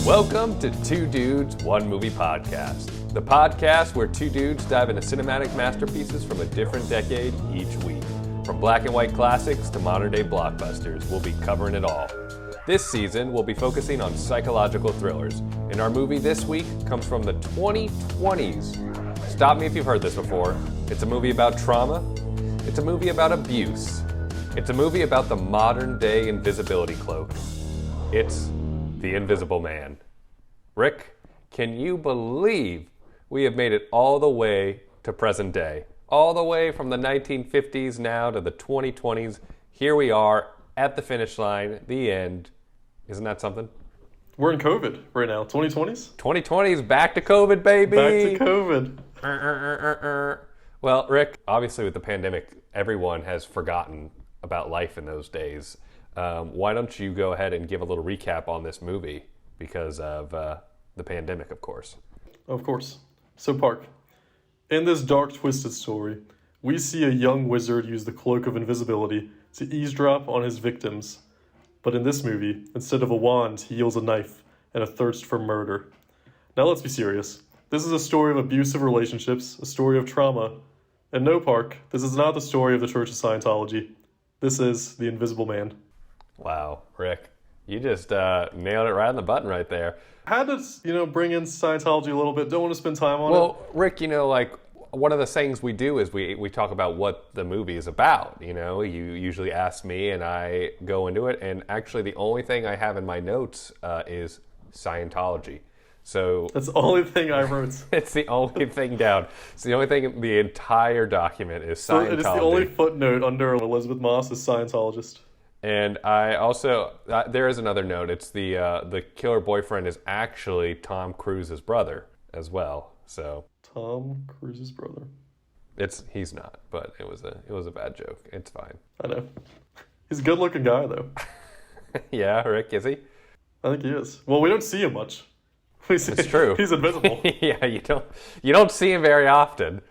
Welcome to Two Dudes, One Movie Podcast, the podcast where two dudes dive into cinematic masterpieces from a different decade each week. From black and white classics to modern day blockbusters, we'll be covering it all. This season, we'll be focusing on psychological thrillers, and our movie this week comes from the 2020s. Stop me if you've heard this before. It's a movie about trauma. It's a movie about abuse. It's a movie about the modern day invisibility cloak. It's The Invisible Man. Rick, can you believe we have made it all the way to present day? All the way from the 1950s now to the 2020s. Here we are at the finish line, the end. Isn't that something? We're in COVID right now, 2020s? 2020s, back to COVID, baby! Back to COVID. Well, Rick, obviously with the pandemic, everyone has forgotten about life in those days. Why don't you go ahead and give a little recap on this movie because of the pandemic, of course. Of course. So, Park, in this dark, twisted story, we see a young wizard use the cloak of invisibility to eavesdrop on his victims. But in this movie, instead of a wand, he yields a knife and a thirst for murder. Now let's be serious. This is a story of abusive relationships, a story of trauma. And no, Park, this is not the story of the Church of Scientology. This is The Invisible Man. Wow, Rick, you just nailed it right on the button right there. Had to, bring in Scientology a little bit. Don't want to spend time on it. Well, Rick, one of the things we do is we talk about what the movie is about. You usually ask me and I go into it. And actually the only thing I have in my notes is Scientology. So that's the only thing I wrote. It's the only thing down. It's the only thing in the entire document is Scientology. So it is the only footnote under Elizabeth Moss is Scientologist. And I also, there is another note. It's the killer boyfriend is actually Tom Cruise's brother as well. So Tom Cruise's brother. He's not, but it was a bad joke. It's fine. I know. He's a good-looking guy, though. Yeah, Rick, is he? I think he is. Well, we don't see him much. It's true. He's invisible. Yeah, you don't see him very often.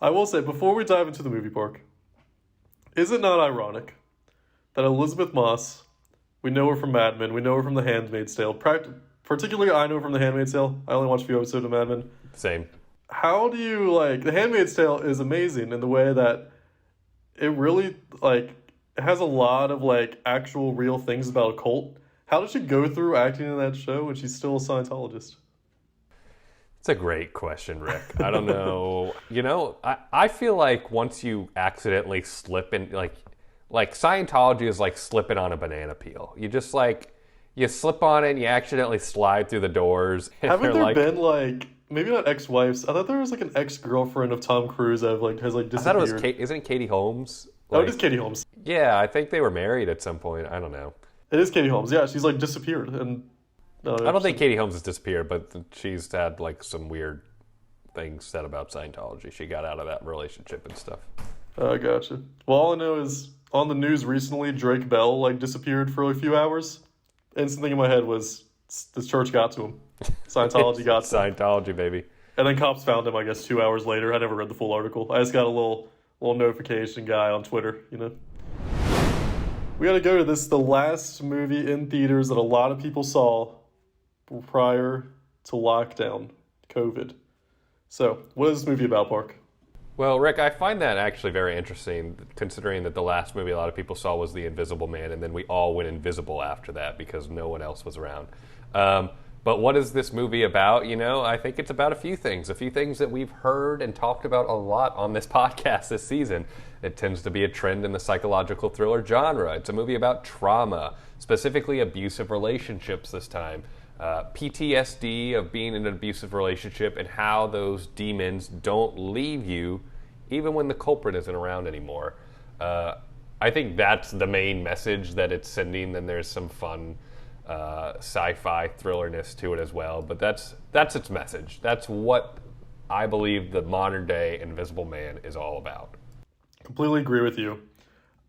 I will say, before we dive into the movie, Park, is it not ironic that Elizabeth Moss, we know her from Mad Men, we know her from The Handmaid's Tale. Particularly, I know her from The Handmaid's Tale. I only watched a few episodes of Mad Men. Same. How do you, The Handmaid's Tale is amazing in the way that it really, it has a lot of, actual real things about a cult. How did she go through acting in that show when she's still a Scientologist? It's a great question, Rick. I don't know. I feel like once you accidentally slip in, like Scientology is like slipping on a banana peel. You just you slip on it and you accidentally slide through the doors. Haven't there been maybe not ex-wives? I thought there was an ex-girlfriend of Tom Cruise that has disappeared. I thought it was isn't it Katie Holmes? It is Katie Holmes. Yeah, I think they were married at some point. I don't know. It is Katie Holmes. Yeah, she's disappeared and. I don't think Katie Holmes has disappeared, but she's had some weird things said about Scientology. She got out of that relationship and stuff. Oh, gotcha. Well, all I know is on the news recently, Drake Bell disappeared for a few hours. Instant thing in my head was the church got to him. Scientology got to him. Scientology, baby. And then cops found him, I guess, 2 hours later. I never read the full article. I just got a little notification guy on Twitter, We got to go to the last movie in theaters that a lot of people saw prior to lockdown, COVID. So, what is this movie about, Park? Well, Rick, I find that actually very interesting, considering that the last movie a lot of people saw was The Invisible Man, and then we all went invisible after that because no one else was around. But what is this movie about? I think it's about a few things that we've heard and talked about a lot on this podcast this season. It tends to be a trend in the psychological thriller genre. It's a movie about trauma, specifically abusive relationships this time. PTSD of being in an abusive relationship and how those demons don't leave you even when the culprit isn't around anymore. I think that's the main message that it's sending. Then there's some fun sci-fi thrillerness to it as well, but that's its message. That's what I believe the modern day Invisible Man is all about. Completely agree with you.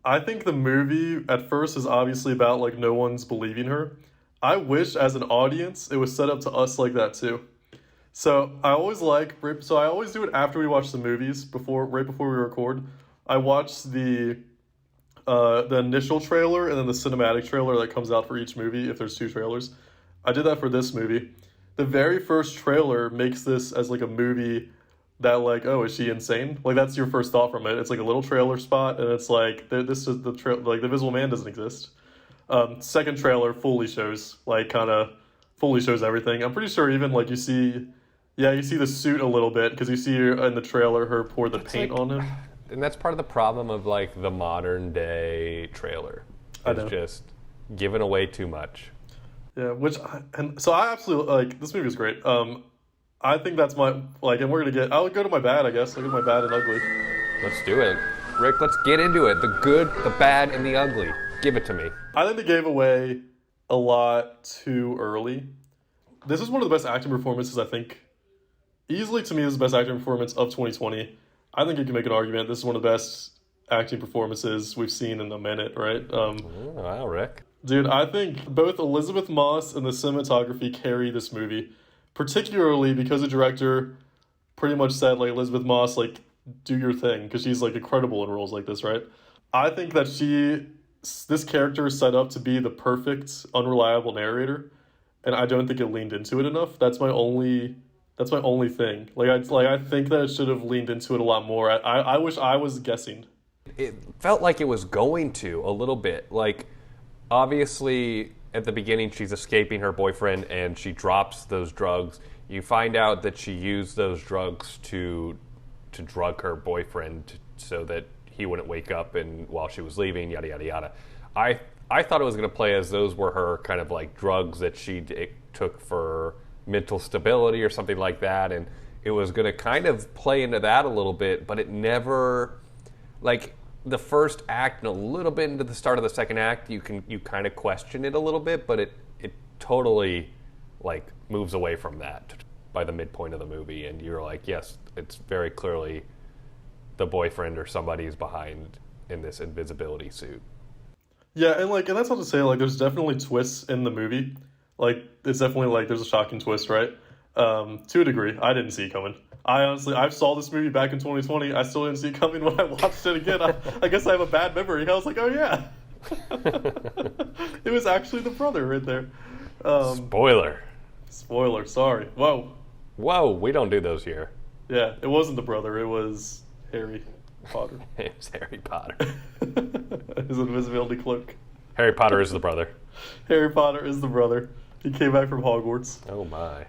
I think the movie at first is obviously about no one's believing her. I wish as an audience it was set up to us like that too. So I always do it after we watch the movies, right before we record. I watch the initial trailer and then the cinematic trailer that comes out for each movie if there's 2 trailers. I did that for this movie. The very first trailer makes this as like a movie that like, oh, is she insane? Like that's your first thought from it. It's like a little trailer spot, and it's like this is like the Invisible Man doesn't exist. Second trailer fully shows like kind of fully shows everything. I'm pretty sure even like you see, yeah, you see the suit a little bit because you see in the trailer her pour the paint on him. And that's part of the problem of like the modern day trailer. It's just giving away too much. Yeah, and so I absolutely like this movie is great. I think that's my like, and I'll go to my bad, I guess. I'll go to my bad and ugly. Let's do it, Rick. Let's get into it. The good, the bad, and the ugly. Give it to me. I think they gave away a lot too early. This is one of the best acting performances, I think. Easily to me, this is the best acting performance of 2020. I think you can make an argument this is one of the best acting performances we've seen in a minute, right? Wow, Rick. Dude, I think both Elizabeth Moss and the cinematography carry this movie, particularly because the director pretty much said, like, Elizabeth Moss, like, do your thing, because she's, like, incredible in roles like this, right? I think that this character is set up to be the perfect, unreliable narrator, and I don't think it leaned into it enough. That's my only thing. I think that it should have leaned into it a lot more. I wish I was guessing. It felt like it was going to a little bit. Like, obviously, at the beginning, she's escaping her boyfriend and she drops those drugs. You find out that she used those drugs to drug her boyfriend so that he wouldn't wake up and while she was leaving, yada, yada, yada. I thought it was going to play as those were her kind of like drugs that she took for mental stability or something like that. And it was going to kind of play into that a little bit, but it never, like, the first act and a little bit into the start of the second act, you kind of question it a little bit, but it totally like moves away from that by the midpoint of the movie, and you're like, yes, it's very clearly the boyfriend or somebody's behind in this invisibility suit. Yeah, and that's not to say like there's definitely twists in the movie. Like it's definitely like there's a shocking twist, right? To a degree, I didn't see it coming. I saw this movie back in 2020. I still didn't see it coming when I watched it again. I guess I have a bad memory. I was like, oh yeah. It was actually the brother right there. Spoiler, sorry. Whoa, we don't do those here. Yeah, it wasn't the brother. It was Harry Potter. It's Harry Potter. His invisibility cloak. Harry Potter is the brother. Harry Potter is the brother. He came back from Hogwarts. Oh my.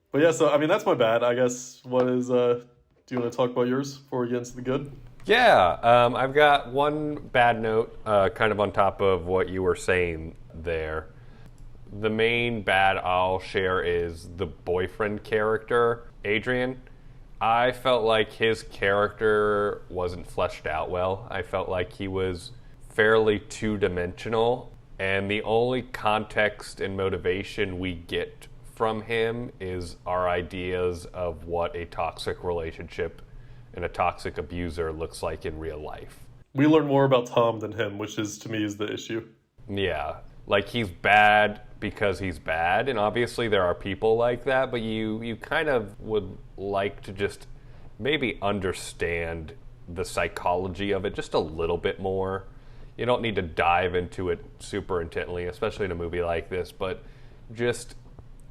But yeah, so I mean that's my bad. I guess what is do you want to talk about yours before we get into the good? Yeah, I've got one bad note, kind of on top of what you were saying there. The main bad I'll share is the boyfriend character, Adrian. I felt like his character wasn't fleshed out well. I felt like he was fairly two-dimensional, and the only context and motivation we get from him is our ideas of what a toxic relationship and a toxic abuser looks like in real life. We learn more about Tom than him, which is, to me, is the issue. Yeah, like he's bad because he's bad, and obviously there are people like that, but you kind of would like to just maybe understand the psychology of it just a little bit more. You don't need to dive into it super intently, especially in a movie like this, but just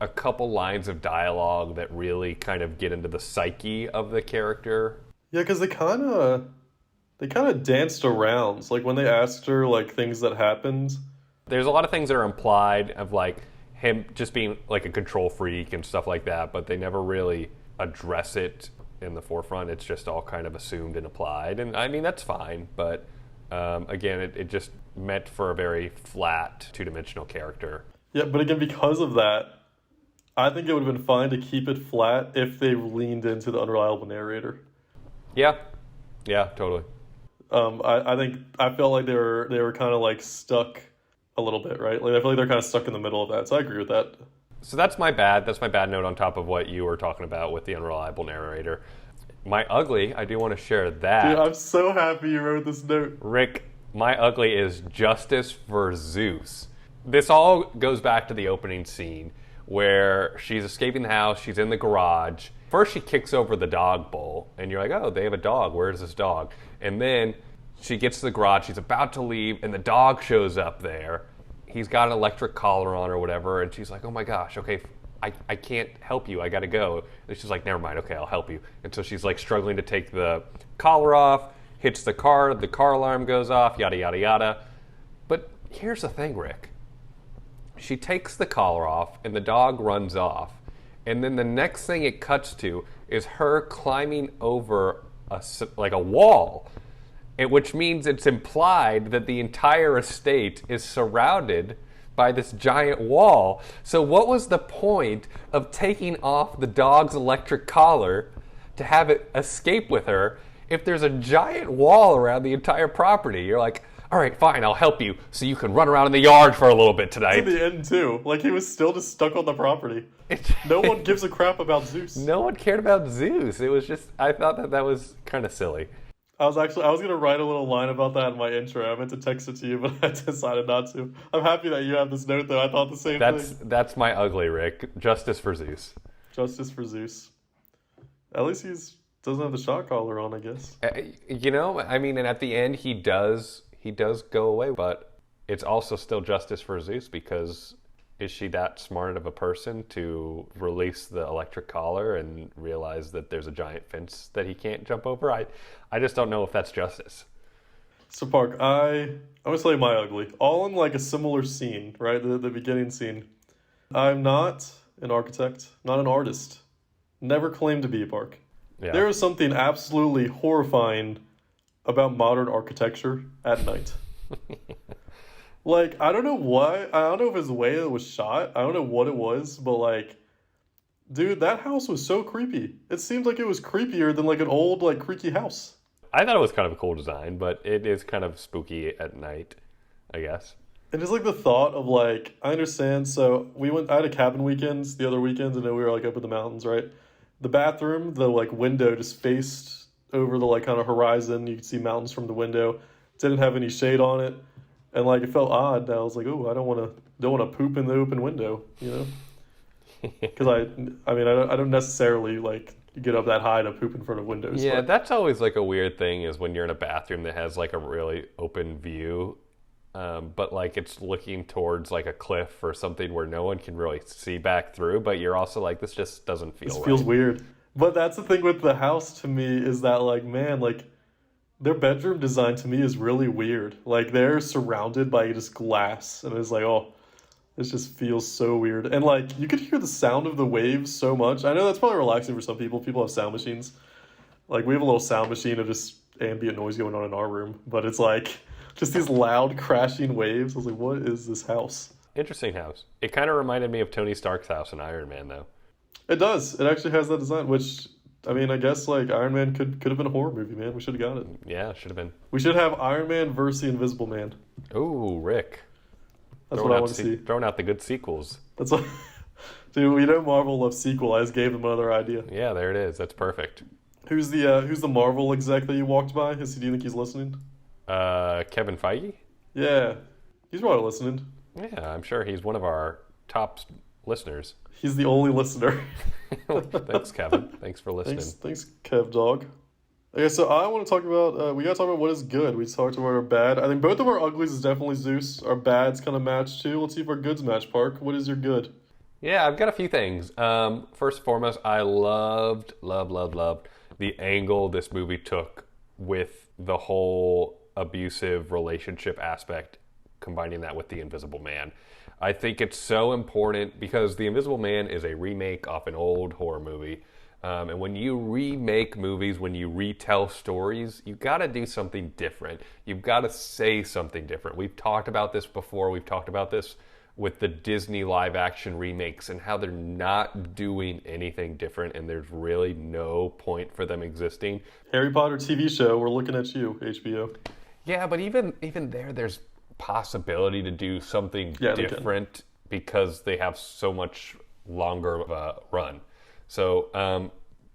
a couple lines of dialogue that really kind of get into the psyche of the character. Yeah, because they kind of danced around. Like when they asked her like things that happened. There's a lot of things that are implied of like him just being like a control freak and stuff like that, but they never really address it in the forefront. It's just all kind of assumed and applied, and I mean that's fine, but again, it just meant for a very flat, two-dimensional character. Yeah, but again, because of that, I think it would have been fine to keep it flat if they leaned into the unreliable narrator. Yeah, totally. I felt like they were kind of like stuck a little bit, right? Like I feel like they're kind of stuck in the middle of that. So I agree with that. So that's my bad. That's my bad note on top of what you were talking about with the unreliable narrator. My ugly, I do want to share that. Dude, I'm so happy you wrote this note. Rick, my ugly is justice for Zeus. This all goes back to the opening scene where she's escaping the house, she's in the garage. First she kicks over the dog bowl, and you're like, oh, they have a dog, where's this dog? And then she gets to the garage, she's about to leave, and the dog shows up there. he's got an electric collar on or whatever, and she's like, oh my gosh, okay, I can't help you, I gotta go. And she's like, never mind, okay, I'll help you. And so she's like struggling to take the collar off, hits the car alarm goes off, yada, yada, yada. But here's the thing, Rick. She takes the collar off, and the dog runs off. And then the next thing it cuts to is her climbing over a wall, which means it's implied that the entire estate is surrounded by this giant wall. So what was the point of taking off the dog's electric collar to have it escape with her if there's a giant wall around the entire property? You're like, all right, fine, I'll help you so you can run around in the yard for a little bit tonight. To the end, too. Like, he was still just stuck on the property. No one gives a crap about Zeus. No one cared about Zeus. It was just, I thought that was kind of silly. I was going to write a little line about that in my intro. I meant to text it to you, but I decided not to. I'm happy that you have this note, though. I thought the same thing. That's my ugly, Rick. Justice for Zeus. Justice for Zeus. At least doesn't have the shot collar on, I guess. I mean, and at the end, he does go away, but it's also still justice for Zeus, because is she that smart of a person to release the electric collar and realize that there's a giant fence that he can't jump over? I just don't know if that's justice. So, Park, I'm going to tell you my ugly. All in like a similar scene, right? The beginning scene. I'm not an architect, not an artist. Never claimed to be, Park. Yeah. There is something absolutely horrifying about modern architecture at night. Like, I don't know what, I don't know if it's the way it was shot, I don't know what it was, but like, dude, that house was so creepy. It seemed like it was creepier than like an old, like, creaky house. I thought it was kind of a cool design, but it is kind of spooky at night, I guess. And just like the thought of like, I understand, so I had a cabin weekends the other weekends, and then we were like up in the mountains, right? The bathroom, the like window just faced over the like kind of horizon. You could see mountains from the window. Didn't have any shade on it. And like it felt odd. I was like, "Oh, I don't want to poop in the open window," you know? Because I don't necessarily like get up that high to poop in front of windows. Yeah, but that's always like a weird thing, is when you're in a bathroom that has like a really open view, but like it's looking towards like a cliff or something where no one can really see back through. But you're also like, this just doesn't feel right. This feels weird. But that's the thing with the house to me, is that like, man, like, their bedroom design to me is really weird. Like, they're surrounded by just glass, and it's like, oh, this just feels so weird. And like, you could hear the sound of the waves so much. I know that's probably relaxing for some people. People have sound machines. Like, we have a little sound machine of just ambient noise going on in our room, but it's like just these loud crashing waves. I was like, what is this house? Interesting house. It kind of reminded me of Tony Stark's house in Iron Man, though. It does. It actually has that design, which, I mean, I guess like Iron Man could have been a horror movie, man. We should have got it. Yeah, should have been. We should have Iron Man versus the Invisible Man. Ooh, Rick. That's what I want to see. Throwing out the good sequels. That's what, dude. We know Marvel loves sequel. I just gave them another idea. Yeah, there it is. That's perfect. Who's the Marvel exec that you walked by? Do you think he's listening? Kevin Feige? Yeah, he's probably listening. Yeah, I'm sure he's one of our top listeners. He's the only listener. Thanks, Kevin. Thanks for listening. Thanks, Kev Dog. Okay, so I want to talk about, we got to talk about what is good. We talked about our bad. I think both of our uglies is definitely Zeus. Our bads kind of match too. Let's see if our goods match, Park. What is your good? Yeah, I've got a few things. First and foremost, I loved the angle this movie took with the whole abusive relationship aspect, combining that with The Invisible Man. I think it's so important because The Invisible Man is a remake off an old horror movie. And when you remake movies, when you retell stories, you've got to do something different. You've got to say something different. We've talked about this before. We've talked about this with the Disney live-action remakes and how they're not doing anything different, and there's really no point for them existing. Harry Potter TV show, we're looking at you, HBO. Yeah, but even there's possibility to do something different because they have so much longer of a run. So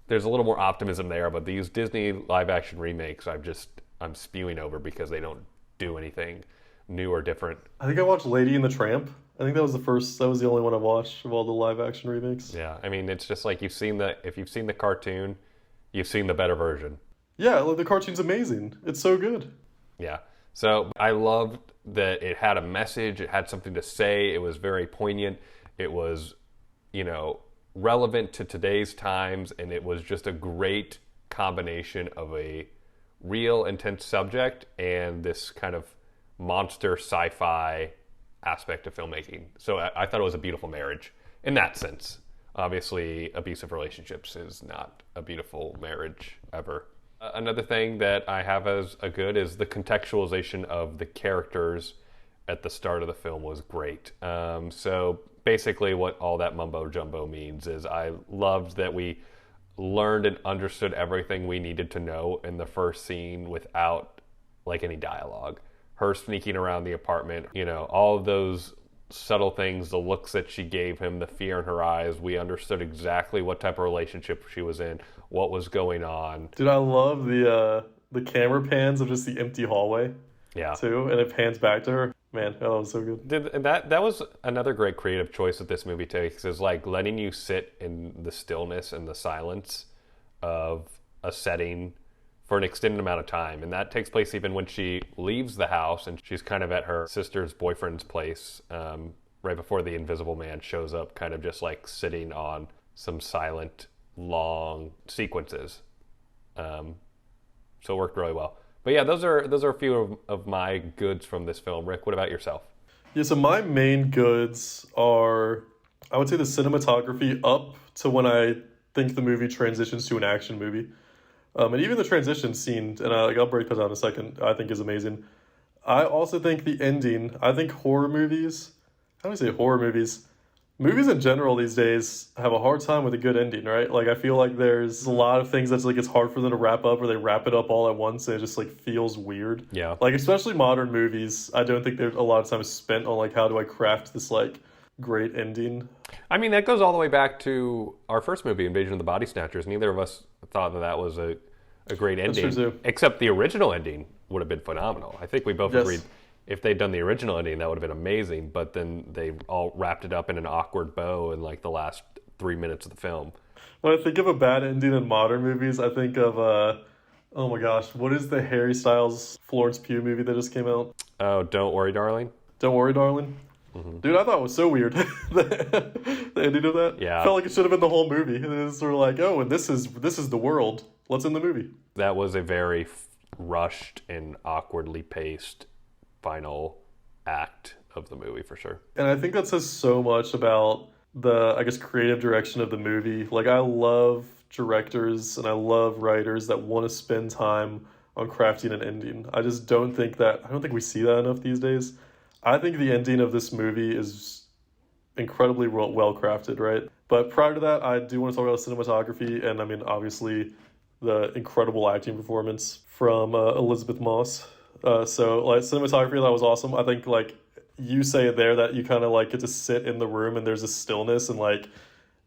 there's a little more optimism there, but these Disney live-action remakes, I'm spewing over because they don't do anything new or different. I think I watched Lady and the Tramp. I think that was the only one I watched of all the live-action remakes. Yeah, I mean, it's just like if you've seen the cartoon, you've seen the better version. Yeah, like the cartoon's amazing. It's so good. Yeah. So I loved that it had a message, it had something to say, it was very poignant, it was, you know, relevant to today's times, and it was just a great combination of a real intense subject and this kind of monster sci-fi aspect of filmmaking. So I thought it was a beautiful marriage in that sense. Obviously, abusive relationships is not a beautiful marriage ever. Another thing that I have as a good is the contextualization of the characters at the start of the film was great. So basically, what all that mumbo jumbo means is I loved that we learned and understood everything we needed to know in the first scene without like any dialogue. Her sneaking around the apartment, you know, all of those subtle things, the looks that she gave him, the fear in her eyes. We understood exactly what type of relationship she was in, what was going on. Dude, I love the camera pans of just the empty hallway Yeah. too, and it pans back to her. Man, that was so good. That was another great creative choice that this movie takes, is like letting you sit in the stillness and the silence of a setting for an extended amount of time. And that takes place even when she leaves the house and she's kind of at her sister's boyfriend's place, right before the Invisible Man shows up, kind of just like sitting on some silent, long sequences. So it worked really well. But yeah, those are a few of my goods from this film. Rick, what about yourself? Yeah, so my main goods are, I would say, the cinematography up to when I think the movie transitions to an action movie. And even the transition scene, and I'll break that down in a second, I think is amazing. I also think the ending, I think horror movies, how do I say horror movies? Movies in general these days have a hard time with a good ending, right? Like, I feel like there's a lot of things that's like it's hard for them to wrap up, or they wrap it up all at once and it just like feels weird. Yeah. Like, especially modern movies, I don't think there's a lot of time spent on like how do I craft this like great ending. I mean, that goes all the way back to our first movie, Invasion of the Body Snatchers. Neither of us thought that was a great ending. That's true too. Except the original ending would have been phenomenal. I think we both Yes. agreed if they'd done the original ending, that would have been amazing. But then they all wrapped it up in an awkward bow in like the last 3 minutes of the film. When I think of a bad ending in modern movies, I think of oh my gosh, what is the Harry Styles Florence Pugh movie that just came out? Oh, Don't Worry, Darling? Don't Worry, Darling. Dude, I thought it was so weird. The ending of that. Yeah. Felt like it should have been the whole movie. And it's sort of like, oh, and this is the world. What's in the movie? That was a very rushed and awkwardly paced final act of the movie for sure. And I think that says so much about the, I guess, creative direction of the movie. Like, I love directors and I love writers that want to spend time on crafting an ending. I just don't think we see that enough these days. I think the ending of this movie is incredibly well crafted, right? But prior to that, I do want to talk about cinematography, and I mean, obviously, the incredible acting performance from Elizabeth Moss. So, like, cinematography, that was awesome. I think, like, you say it there that you kind of, like, get to sit in the room and there's a stillness and, like,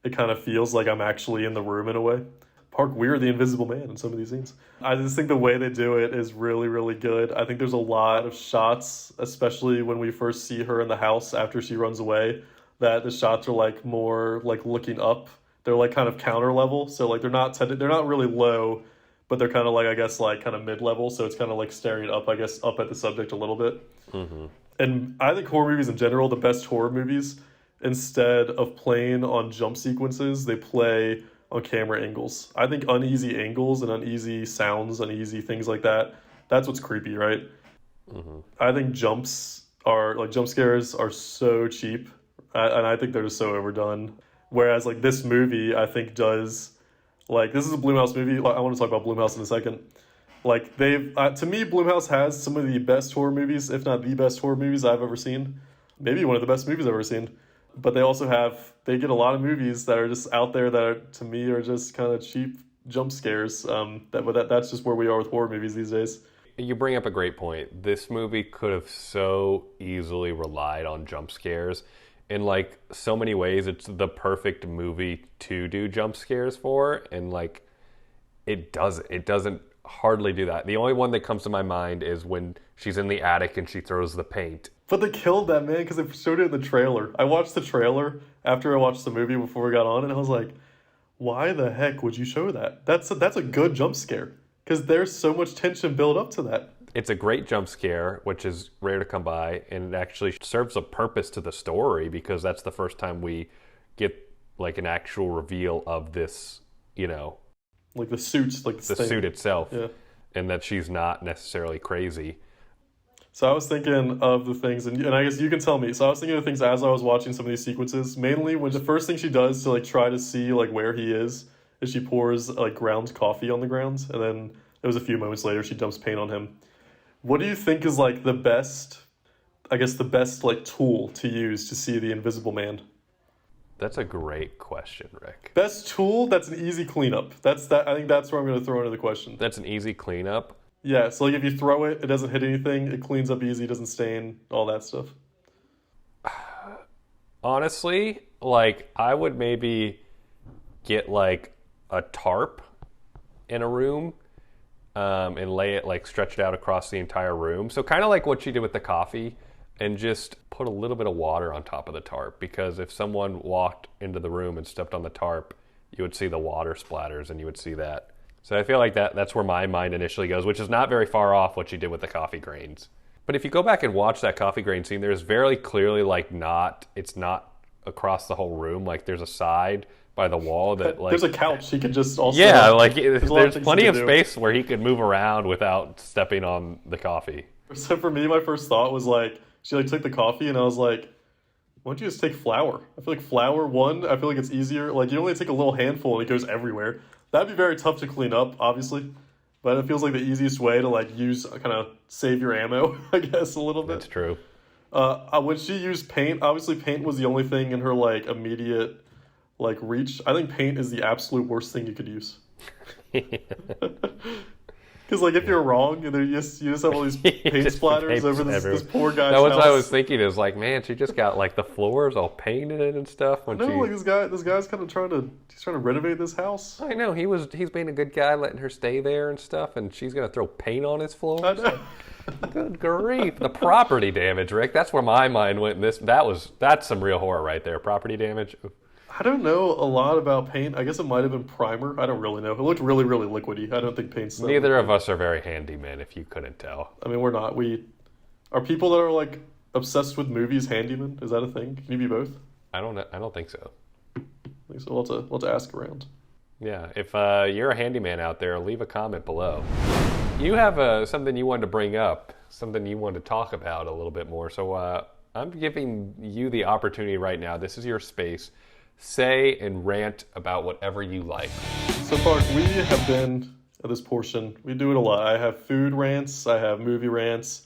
it kind of feels like I'm actually in the room in a way. Park Weir, the Invisible Man in some of these scenes. I just think the way they do it is really, really good. I think there's a lot of shots, especially when we first see her in the house after she runs away, that the shots are like more like looking up. They're like kind of counter level, so like they're not really low, but they're kind of like, I guess, like kind of mid level. So it's kind of like staring up, I guess, up at the subject a little bit. Mm-hmm. And I think horror movies in general, the best horror movies, instead of playing on jump sequences, they play on camera angles. I think uneasy angles and uneasy sounds, uneasy things like that, that's what's creepy, right? Mm-hmm. I think jump scares are so cheap, and I think they're just so overdone. Whereas like this movie, I think does, like, this is a Blumhouse movie. I want to talk about Blumhouse in a second. Like, they've, to me, Blumhouse has some of the best horror movies, if not the best horror movies I've ever seen. Maybe one of the best movies I've ever seen. But they also they get a lot of movies that are just out there that are, to me, are just kind of cheap jump scares. That's just where we are with horror movies these days. You bring up a great point. This movie could have so easily relied on jump scares. In like so many ways, it's the perfect movie to do jump scares for, and like it doesn't hardly do that. The only one that comes to my mind is when she's in the attic and she throws the paint. But they killed that, man, because they showed it in the trailer. I watched the trailer after I watched the movie before we got on, and I was like, why the heck would you show that? That's a good jump scare, because there's so much tension built up to that. It's a great jump scare, which is rare to come by, and it actually serves a purpose to the story because that's the first time we get like an actual reveal of this, you know, Like the suits, like the thing. suit itself, Yeah. and that she's not necessarily crazy. So I was thinking of the things, and I guess you can tell me. So I was thinking of things as I was watching some of these sequences. Mainly when the first thing she does to like try to see like where he is she pours like ground coffee on the ground, and then it was a few moments later she dumps paint on him. What do you think is like the best? I guess the best like tool to use to see the Invisible Man. That's a great question, Rick. Best tool? That's an easy cleanup. That's that. I think that's where I'm going to throw into the question. That's an easy cleanup. Yeah, so like if you throw it, it doesn't hit anything. It cleans up easy, doesn't stain, all that stuff. Honestly, like I would maybe get like a tarp in a room and lay it like stretch it out across the entire room. So kind of like what she did with the coffee, and just put a little bit of water on top of the tarp, because if someone walked into the room and stepped on the tarp, you would see the water splatters and you would see that. So I feel like that's where my mind initially goes, which is not very far off what she did with the coffee grains. But if you go back and watch that coffee grain scene, there's very clearly like it's not across the whole room. Like there's a side by the wall that like there's a couch he could just also there's plenty of space where he could move around without stepping on the coffee. So for me, my first thought was like she like took the coffee, and I was like, why don't you just take flour? I feel like flour, I feel like it's easier. Like you only take a little handful and it goes everywhere. That'd be very tough to clean up, obviously. But it feels like the easiest way to like use, kind of save your ammo, I guess, a little bit. That's true. When she used paint, obviously paint was the only thing in her like immediate like reach. I think paint is the absolute worst thing you could use. Because like if you're wrong, and you just have all these paint splatters over this poor guy's That was house. what I was thinking. Is like, man, she just got like the floors all painted and stuff. When No, she... like this guy's kind of trying to renovate this house. I know he's being a good guy, letting her stay there and stuff, and she's gonna throw paint on his floors. I know. Good grief! The property damage, Rick. That's where my mind went. That's some real horror right there. Property damage. I don't know a lot about paint. I guess it might have been primer. I don't really know. It looked really, really liquidy. I don't think paint's that Neither of us are very handymen, if you couldn't tell. I mean, we're not. We are people that are like obsessed with movies. Handyman, is that a thing? Can you be both? I don't know. I don't think so. I think so. We'll have to ask around. Yeah, if you're a handyman out there, leave a comment below. You have something you wanted to bring up, something you wanted to talk about a little bit more. So I'm giving you the opportunity right now. This is your space. Say and rant about whatever you like. So far, we have been at this portion. We do it a lot. I have food rants. I have movie rants.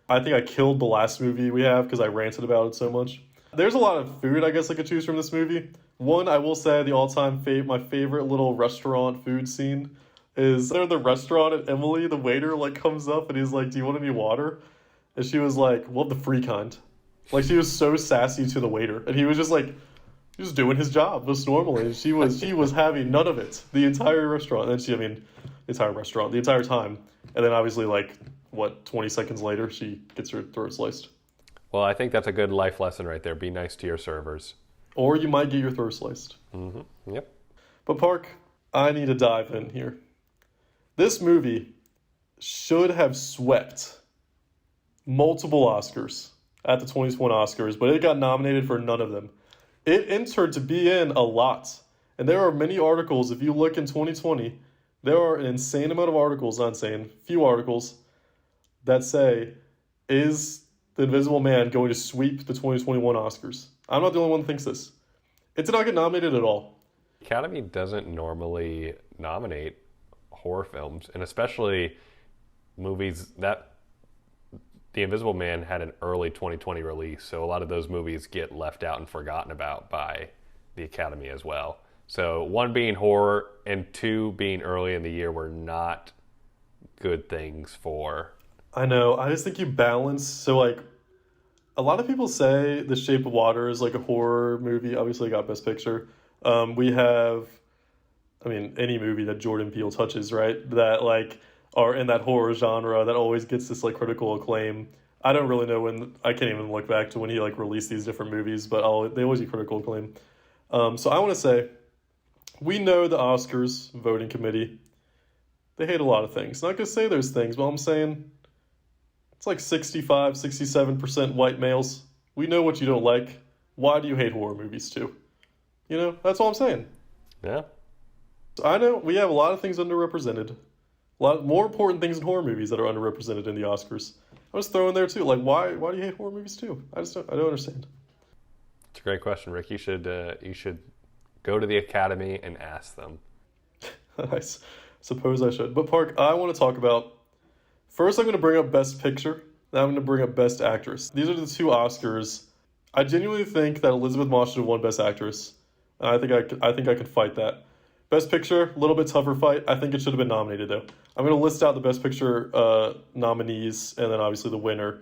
I think I killed the last movie we have because I ranted about it so much. There's a lot of food I guess I could choose from this movie. One, I will say the all-time my favorite little restaurant food scene is they're in the restaurant and Emily, the waiter, like comes up and he's like, "Do you want any water?" And she was like, "Well, the free kind." Like she was so sassy to the waiter, and he was just like, he was doing his job just normally. She was having none of it the entire restaurant. And the entire restaurant the entire time. And then obviously 20 seconds later she gets her throat sliced. Well, I think that's a good life lesson right there. Be nice to your servers. Or you might get your throat sliced. Mm-hmm. Yep. But Park, I need to dive in here. This movie should have swept multiple Oscars at the 2021 Oscars, but it got nominated for none of them. It entered to be in a lot. And there are many articles, if you look in 2020, there are an insane amount of articles, few articles, that say, is The Invisible Man going to sweep the 2021 Oscars? I'm not the only one that thinks this. It did not get nominated at all. Academy doesn't normally nominate horror films, and especially movies that The Invisible Man had an early 2020 release, so a lot of those movies get left out and forgotten about by the Academy as well. So one being horror and two being early in the year were not good things for... I know. I just think you balance. So a lot of people say The Shape of Water is like a horror movie. Obviously, it got Best Picture. We have, any movie that Jordan Peele touches, right? That are in that horror genre that always gets this critical acclaim. I don't really know when. I can't even look back to when he released these different movies, but they always get critical acclaim. So I want to say, we know the Oscars voting committee. They hate a lot of things. Not gonna say those things, but I'm saying It's like 65, 67% white males. We know what you don't like. Why do you hate horror movies too? You know, that's all I'm saying. Yeah. I know we have a lot of things underrepresented. A lot more important things in horror movies that are underrepresented in the Oscars. I was throwing there too. Like, why do you hate horror movies too? I don't understand. It's a great question, Rick. You should go to the Academy and ask them. Suppose I should. But Park, I want to talk about. First, I'm going to bring up Best Picture. Then I'm going to bring up Best Actress. These are the two Oscars. I genuinely think that Elizabeth Moss should have won Best Actress. And I think I could fight that. Best Picture, a little bit tougher fight. I think it should have been nominated though. I'm going to list out the Best Picture nominees and then obviously the winner.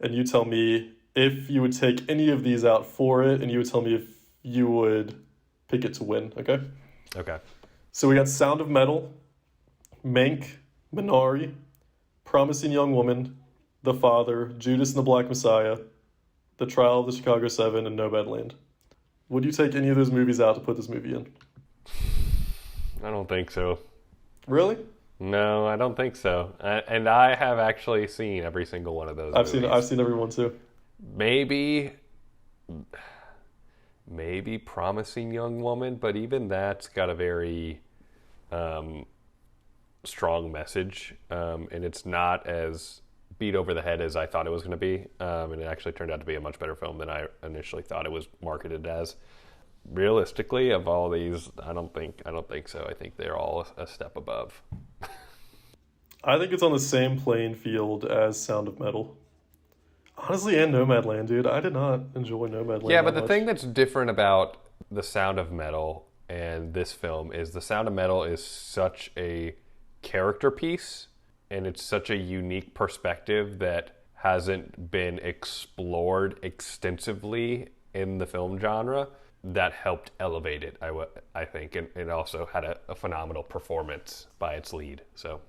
And you tell me if you would take any of these out for it, and you would tell me if you would pick it to win. Okay. Okay. So we got Sound of Metal, Mank, Minari, Promising Young Woman, The Father, Judas and the Black Messiah, The Trial of the Chicago 7, and Nomadland. Would you take any of those movies out to put this movie in? I don't think so. Really? No, I don't think so. And I have actually seen every single one of those movies. I've seen every one too. Maybe Promising Young Woman, but even that's got a very strong message, and it's not as beat over the head as I thought it was going to be, and it actually turned out to be a much better film than I initially thought it was marketed as. Realistically, of all these, I don't think so. I think they're all a step above. I think it's on the same playing field as Sound of Metal. Honestly, and Nomadland, dude. I did not enjoy Nomadland. Yeah, but the thing that's different about The Sound of Metal and this film is The Sound of Metal is such a character piece, and it's such a unique perspective that hasn't been explored extensively in the film genre. That helped elevate it, I think, and it also had a phenomenal performance by its lead. So,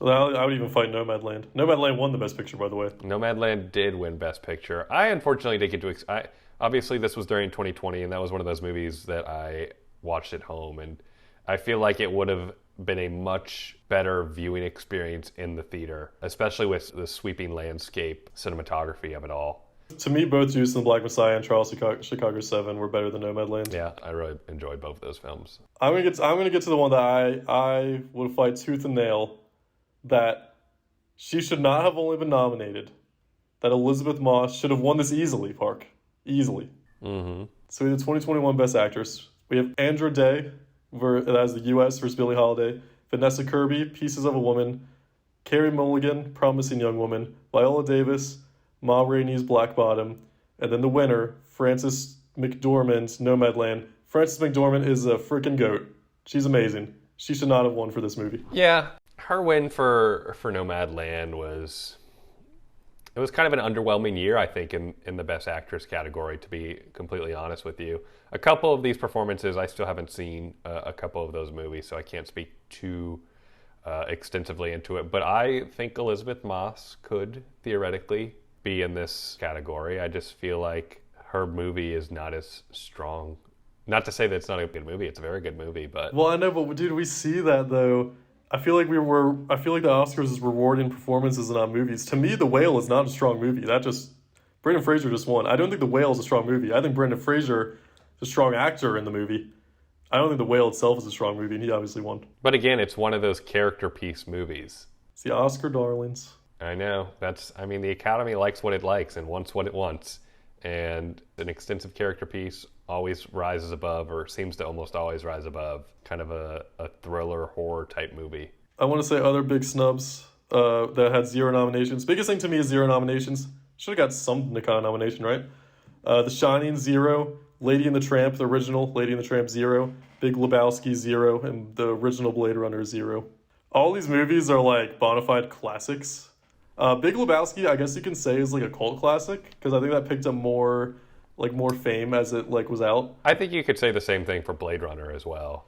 well, I would even fight Nomadland. Nomadland won the Best Picture, by the way. Nomadland did win Best Picture. I unfortunately didn't get to. Obviously, this was during 2020, and that was one of those movies that I watched at home, and I feel like it would have been a much better viewing experience in the theater, especially with the sweeping landscape cinematography of it all. To me, both Judas and the Black Messiah and Trial of Chicago 7 were better than Nomadland. Yeah, I really enjoyed both those films. I'm gonna get to the one that I would fight tooth and nail, that she should not have only been nominated, that Elizabeth Moss should have won this easily, Park. Easily. Mm-hmm. So we have the 2021 Best Actress. We have Andra Day, as the U.S. versus Billie Holiday, Vanessa Kirby, Pieces of a Woman, Carey Mulligan, Promising Young Woman, Viola Davis, Ma Rainey's Black Bottom, and then the winner, Frances McDormand's Nomadland. Frances McDormand is a freaking goat. She's amazing. She should not have won for this movie. Yeah, her win for Nomadland was kind of an underwhelming year, I think, in the Best Actress category, to be completely honest with you. A couple of these performances, I still haven't seen a couple of those movies, so I can't speak too extensively into it. But I think Elizabeth Moss could theoretically be in this category. I just feel like her movie is not as strong. Not to say that it's not a good movie, it's a very good movie, but... Well, I know, but dude, we see that though. I feel like the Oscars is rewarding performances and not movies. To me, The Whale is not a strong movie. Brendan Fraser just won. I don't think The Whale is a strong movie. I think Brendan Fraser is a strong actor in the movie. I don't think The Whale itself is a strong movie, and he obviously won. But again, it's one of those character piece movies. It's the Oscar darlings. I know. The Academy likes what it likes and wants what it wants. And an extensive character piece always rises above, or seems to almost always rise above, kind of a thriller horror type movie. I want to say other big snubs that had 0 nominations. Biggest thing to me is 0 nominations. Should have got some kind of nomination, right? The Shining, 0. Lady and the Tramp, the original Lady and the Tramp, 0. Big Lebowski, 0. And the original Blade Runner, 0. All these movies are like bona fide classics. Big Lebowski, I guess you can say, is like a cult classic, because I think that picked up more fame as it was out. I think you could say the same thing for Blade Runner as well.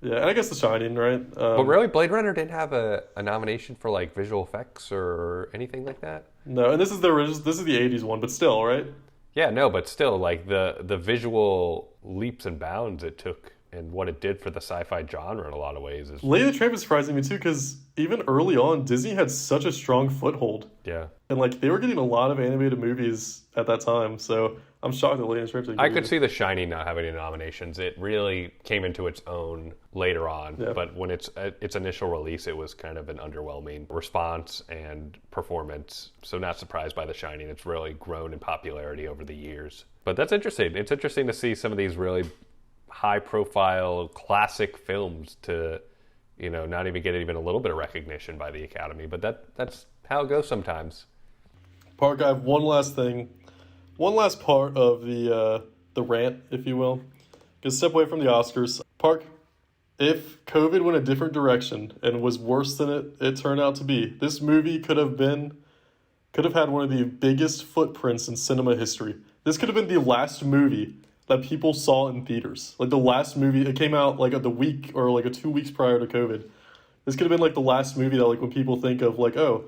Yeah, and I guess The Shining, right? But really, Blade Runner didn't have a nomination for like visual effects or anything like that? No, and this is the 80s one, but still, right? Yeah, no, but still, like the visual leaps and bounds it took and what it did for the sci-fi genre in a lot of ways is Lady and the Tramp is surprising me too, because even early on, Disney had such a strong foothold. yeah. And like they were getting a lot of animated movies at that time, so I'm shocked that Lady and the Tramp didn't I get could either. see The Shining not having any nominations. It really came into its own later on, Yeah. but when its initial release, it was kind of an underwhelming response and performance. So not surprised by The Shining. It's really grown in popularity over the years. But that's interesting. It's interesting to see some of these really high-profile classic films to, not even get even a little bit of recognition by the Academy. But that's how it goes sometimes. Park, I have one last thing, one last part of the rant, if you will. Just step away from the Oscars. Park, if COVID went a different direction and was worse than it turned out to be, this movie could have had one of the biggest footprints in cinema history. This could have been the last movie that people saw in theaters. Like the last movie, it came out like the week or like 2 weeks prior to COVID. This could have been like the last movie that like when people think of like, oh,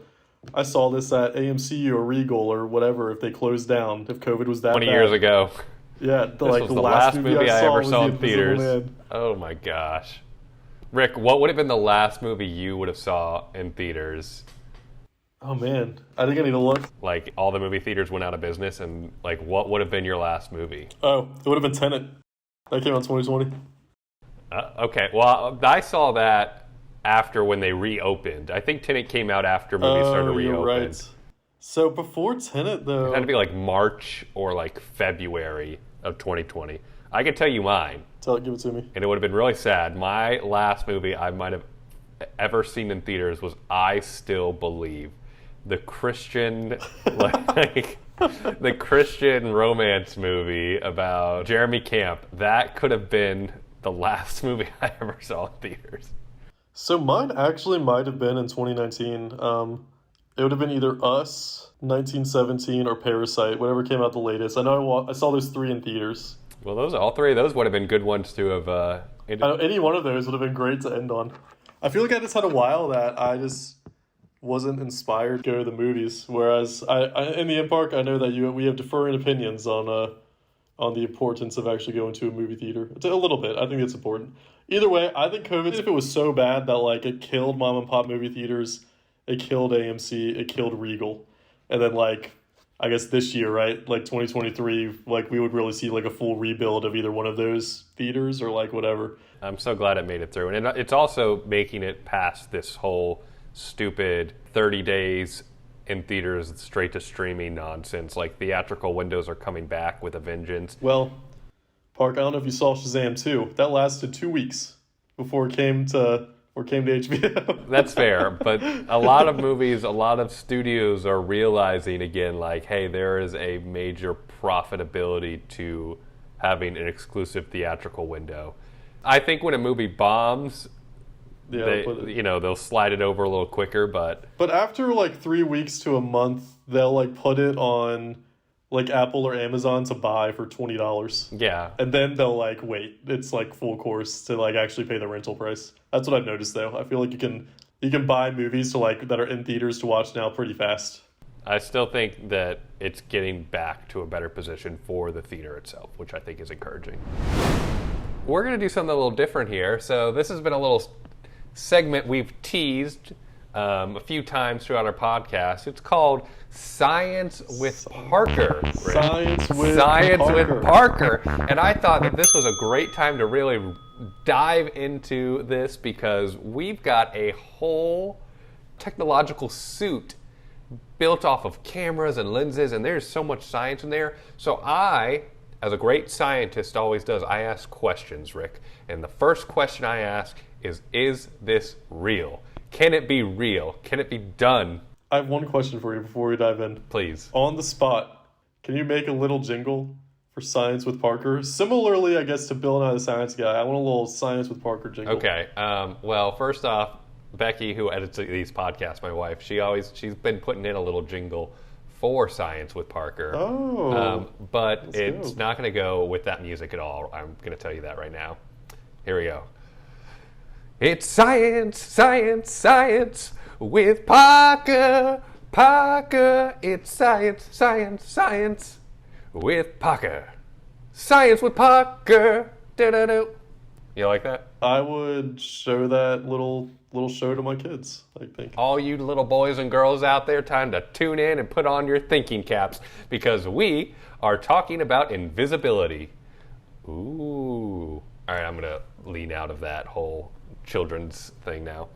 I saw this at AMC or Regal or whatever if they closed down, if COVID was that 20 bad. years ago. Yeah, This was the last movie I ever saw in theaters. Man. Oh my gosh. Rick, what would have been the last movie you would have saw in theaters? Oh man, I think I need to look. Like all the movie theaters went out of business, and like what would have been your last movie? Oh, it would have been Tenet. That came out in 2020. Okay, well I saw that after when they reopened. I think Tenet came out after movies started to reopen. You're right. So before Tenet though, It had to be like March or like February of 2020. I can tell you mine, give it to me. and it would have been really sad. My last movie I might have ever seen in theaters was I Still Believe, the Christian the Christian romance movie about Jeremy Camp. That could have been the last movie I ever saw in theaters. So mine actually might have been in 2019. It would have been either Us, 1917, or Parasite, whatever came out the latest. I know I saw those three in theaters. Well, all three of those would have been good ones to have. I know any one of those would have been great to end on. I feel like I just had a while that I just wasn't inspired to go to the movies. Whereas in the end park, I know that we have differing opinions on the importance of actually going to a movie theater. It's a little bit. I think it's important. Either way, I think COVID, if it was so bad that like it killed mom and pop movie theaters, it killed AMC, it killed Regal, and then like I guess this year, right, like 2023, like we would really see like a full rebuild of either one of those theaters or like whatever. I'm so glad it made it through. And it's also making it past this whole stupid 30 days in theaters straight to streaming nonsense. Like theatrical windows are coming back with a vengeance. Well, Park, I don't know if you saw Shazam 2. That lasted 2 weeks before it came to HBO. That's fair, but a lot of movies, a lot of studios are realizing again, like, hey, there is a major profitability to having an exclusive theatrical window. I think when a movie bombs, Yeah, they'll slide it over a little quicker, but after like 3 weeks to a month, they'll like put it on like Apple or Amazon to buy for $20. yeah. And then they'll like wait. It's like full course to like actually pay the rental price. That's what I've noticed though. I feel like you can buy movies to like that are in theaters to watch now pretty fast. I still think that it's getting back to a better position for the theater itself, which I think is encouraging. We're going to do something a little different here. So this has been a little segment we've teased a few times throughout our podcast. It's called Science with Parker. Rick. Science with Parker. And I thought that this was a great time to really dive into this because we've got a whole technological suit built off of cameras and lenses, and there's so much science in there. So I, as a great scientist always does, I ask questions, Rick. And the first question I ask is this real? Can it be real? Can it be done? I have one question for you before we dive in. Please. On the spot, can you make a little jingle for Science with Parker? Similarly, I guess, to Bill Nye the Science Guy. I want a little Science with Parker jingle. Okay. Well, first off, Becky, who edits these podcasts, my wife, she's been putting in a little jingle for Science with Parker. Oh. But Let's it's go. not going to go with that music at all. I'm going to tell you that right now. Here we go. It's science, science, science with Parker, Parker. It's science, science, science with Parker. Science with Parker. Da-da-do. You like that? I would show that little show to my kids, I think. All you little boys and girls out there, time to tune in and put on your thinking caps because we are talking about invisibility. Ooh. All right, I'm going to lean out of that whole children's thing now.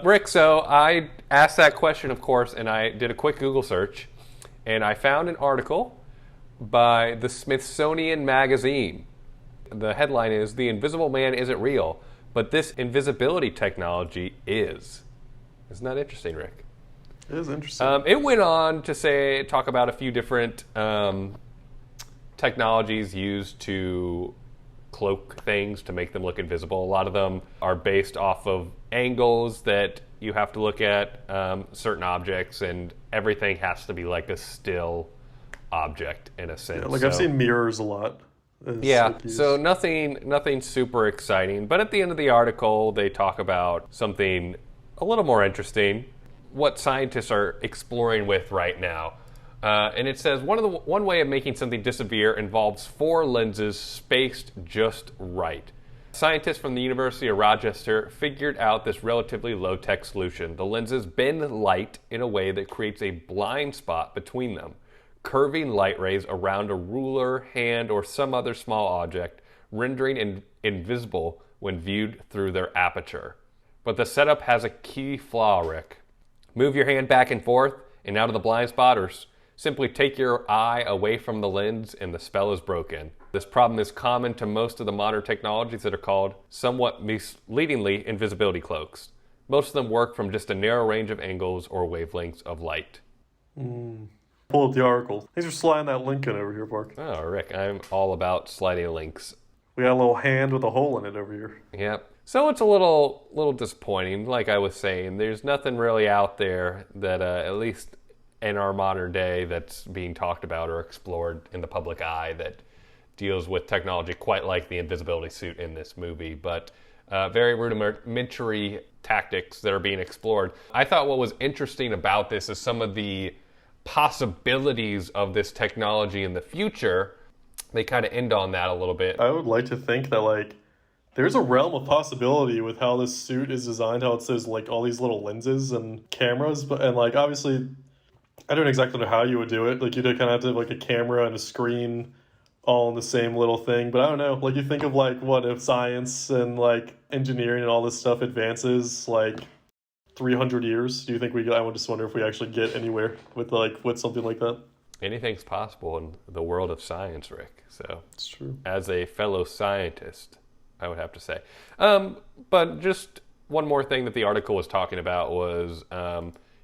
Rick, so I asked that question, of course, and I did a quick Google search, and I found an article by the Smithsonian Magazine. The headline is, "The Invisible Man Isn't Real, but this invisibility technology is." Isn't that interesting, Rick? It is interesting. It went on to talk about a few different technologies used to cloak things to make them look invisible. A lot of them are based off of angles that you have to look at certain objects, and everything has to be like a still object in a sense. Yeah, I've seen mirrors a lot. Yeah, so nothing super exciting. But at the end of the article, they talk about something a little more interesting, what scientists are exploring with right now. And it says, one way of making something disappear involves 4 lenses spaced just right. Scientists from the University of Rochester figured out this relatively low-tech solution. The lenses bend light in a way that creates a blind spot between them, curving light rays around a ruler, hand, or some other small object, rendering invisible when viewed through their aperture. But the setup has a key flaw, Rick. Move your hand back and forth and out of the blind spot, or simply take your eye away from the lens and the spell is broken. This problem is common to most of the modern technologies that are called, somewhat misleadingly, invisibility cloaks. Most of them work from just a narrow range of angles or wavelengths of light. Pull up the article. Thanks for sliding that link in over here, Park. Oh, Rick, I'm all about sliding links. We got a little hand with a hole in it over here. Yep. So it's a little disappointing. Like I was saying, there's nothing really out there that, at least in our modern day, that's being talked about or explored in the public eye that deals with technology quite like the invisibility suit in this movie, but very rudimentary tactics that are being explored. I thought what was interesting about this is some of the possibilities of this technology in the future. They kind of end on that a little bit. I would like to think that, there's a realm of possibility with how this suit is designed, how it says, all these little lenses and cameras, and, obviously, I don't exactly know how you would do it. You'd kind of have to have, a camera and a screen all in the same little thing, but I don't know. You think of, what if science and, engineering and all this stuff advances, 300 years? Do you think I would just wonder if we actually get anywhere with something like that? Anything's possible in the world of science, Rick. So it's true. As a fellow scientist, I would have to say. But just one more thing that the article was talking about was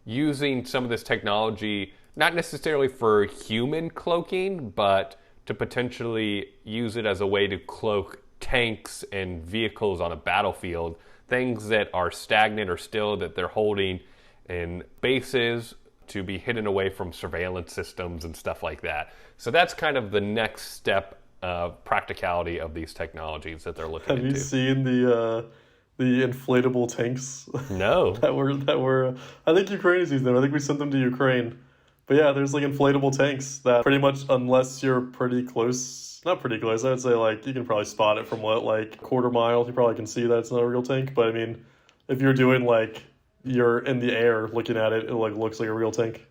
using some of this technology, not necessarily for human cloaking, but to potentially use it as a way to cloak tanks and vehicles on a battlefield, things that are stagnant or still that they're holding in bases to be hidden away from surveillance systems and stuff like that. So that's kind of the next step of practicality of these technologies that they're looking into. Have you seen the inflatable tanks? No. that were I think Ukraine is using them. I think we sent them to Ukraine. But yeah, there's inflatable tanks that pretty much, unless you're pretty close, not pretty close, I would say you can probably spot it from quarter mile. You probably can see that it's not a real tank. But I mean, if you're doing you're in the air looking at it, it looks like a real tank.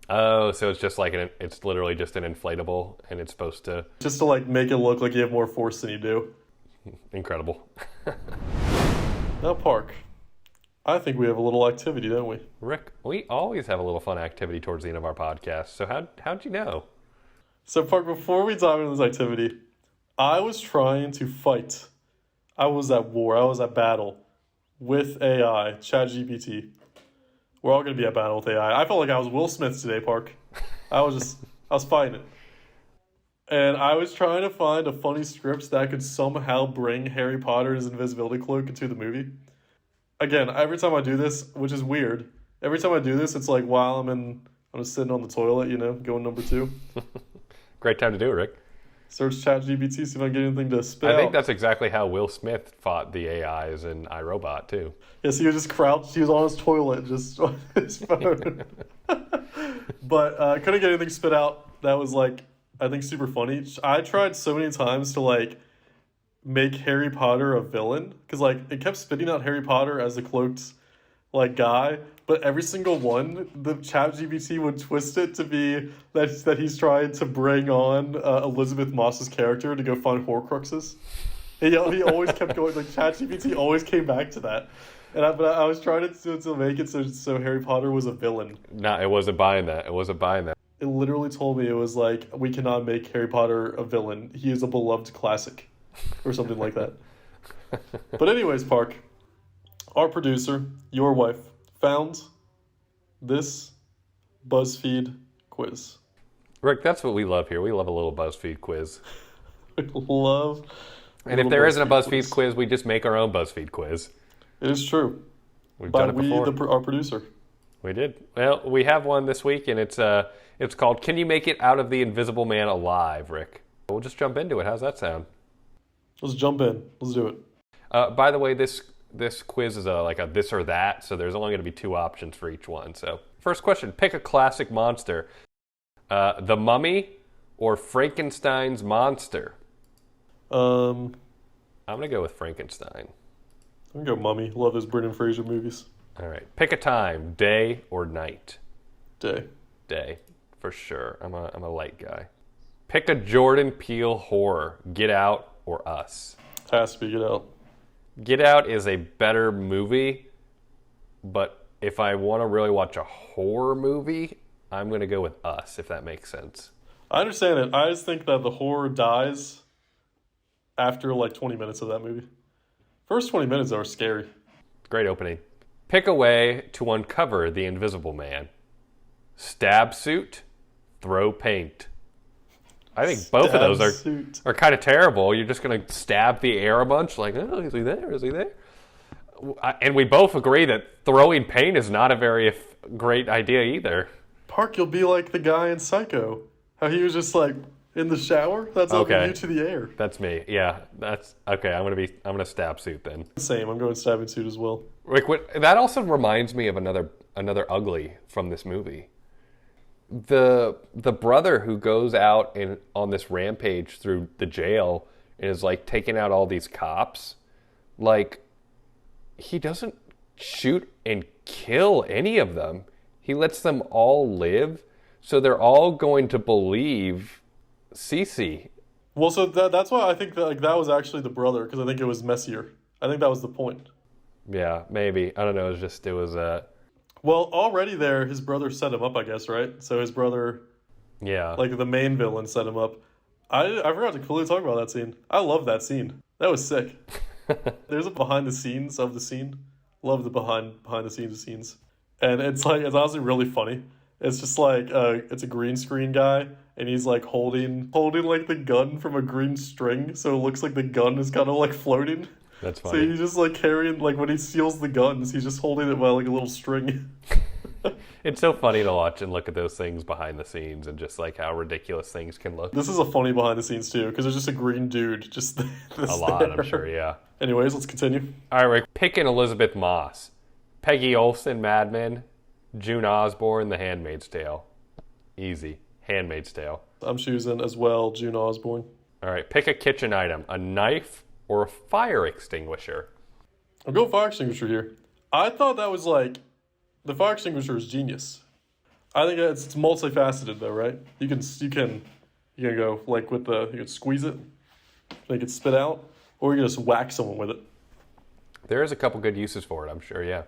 Oh, so it's just it's literally just an inflatable, and it's supposed to... Just to make it look like you have more force than you do. Incredible. Now, Park, I think we have a little activity, don't we? Rick, we always have a little fun activity towards the end of our podcast, so how'd you know? So, Park, before we dive into this activity, I was trying to fight. I was at war, I was at battle with AI, ChatGPT. We're all going to be at battle with AI. I felt like I was Will Smith today, Park. I was fighting it. And I was trying to find a funny script that could somehow bring Harry Potter's invisibility cloak into the movie. Again, every time I do this, which is weird, every time I do this, it's while I'm just sitting on the toilet, going number 2. Great time to do it, Rick. Search ChatGPT, see if I can get anything to spit out. I think that's exactly how Will Smith fought the AIs in iRobot, too. Yeah, so he was just crouched. He was on his toilet, just on his phone. But couldn't get anything spit out. That was, I think super funny. I tried so many times to, make Harry Potter a villain because like it kept spitting out Harry Potter as the cloaked like guy, but every single one, the ChatGPT would twist it to be that he's trying to bring on Elizabeth Moss's character to go find Horcruxes. He always kept going like ChatGPT always came back to that, but I was trying to make it so Harry Potter was a villain. No, it wasn't buying that. It wasn't buying that. It literally told me it was like we cannot make Harry Potter a villain. He is a beloved classic, or something like that. But anyways, Park, our producer, your wife, found this BuzzFeed quiz. Rick, that's what we love here. We love a little BuzzFeed quiz. We love. And if there isn't a BuzzFeed quiz, we just make our own BuzzFeed quiz. It is true. We've done it before. Our producer. We did. Well, we have one this week, and it's called "Can You Make It Out of the Invisible Man Alive?" Rick. We'll just jump into it. How's that sound? Let's jump in. Let's do it. By the way, this quiz is like a this or that, so there's only going to be 2 options for each one. So, first question: pick a classic monster, the Mummy or Frankenstein's monster. I'm gonna go with Frankenstein. I'm gonna go Mummy. Love those Brendan Fraser movies. All right. Pick a time, day or night. Day. Day, for sure. I'm a light guy. Pick a Jordan Peele horror, Get Out or Us. Has to be Get Out. Get Out is a better movie, but if I want to really watch a horror movie, I'm going to go with Us, if that makes sense. I understand it. I just think that the horror dies after like 20 minutes of that movie. First 20 minutes are scary. Great opening. Pick a way to uncover the Invisible Man. Stab suit, throw paint. I think both of those are kind of terrible. You're just going to stab the air a bunch, like, oh, is he there? Is he there? And we both agree that throwing paint is not a very great idea either. Park, you'll be like the guy in Psycho. How he was just like in the shower. That's opening you to the air. That's me. Yeah, that's okay. I'm gonna stab suit then. Same. I'm going stabbing suit as well. Rick, that also reminds me of another ugly from this movie. The brother who goes out on this rampage through the jail and is like taking out all these cops, like he doesn't shoot and kill any of them. He lets them all live, so they're all going to believe Cece. Well, so that's why I think that that was actually the brother, because I think it was messier. I think that was the point. Yeah, maybe. I don't know. It was. Well, already there, his brother set him up, I guess, right? So his brother, yeah, like the main villain, set him up. I forgot to completely talk about that scene. I love that scene. That was sick. There's a behind the scenes of the scene. Love the behind the scenes of scenes. And it's honestly really funny. It's just like it's a green screen guy, and he's like holding like the gun from a green string, so it looks like the gun is kind of like floating. That's funny. So he's just like carrying, like when he steals the guns, he's just holding it by like a little string. It's so funny to watch and look at those things behind the scenes and just like how ridiculous things can look. This is a funny behind the scenes too, because there's just a green dude just a lot, there. I'm sure, yeah. Anyways, let's continue. All right, Rick, pick an Elizabeth Moss. Peggy Olson, Mad Men. June Osborne, The Handmaid's Tale. Easy. Handmaid's Tale. I'm choosing as well June Osborne. All right, pick a kitchen item. A knife or a fire extinguisher. I'll go fire extinguisher here. I thought that was like, the fire extinguisher is genius. I think it's multifaceted though, right? You can go like with you can squeeze it, make it spit out, or you can just whack someone with it. There is a couple good uses for it, I'm sure, yeah.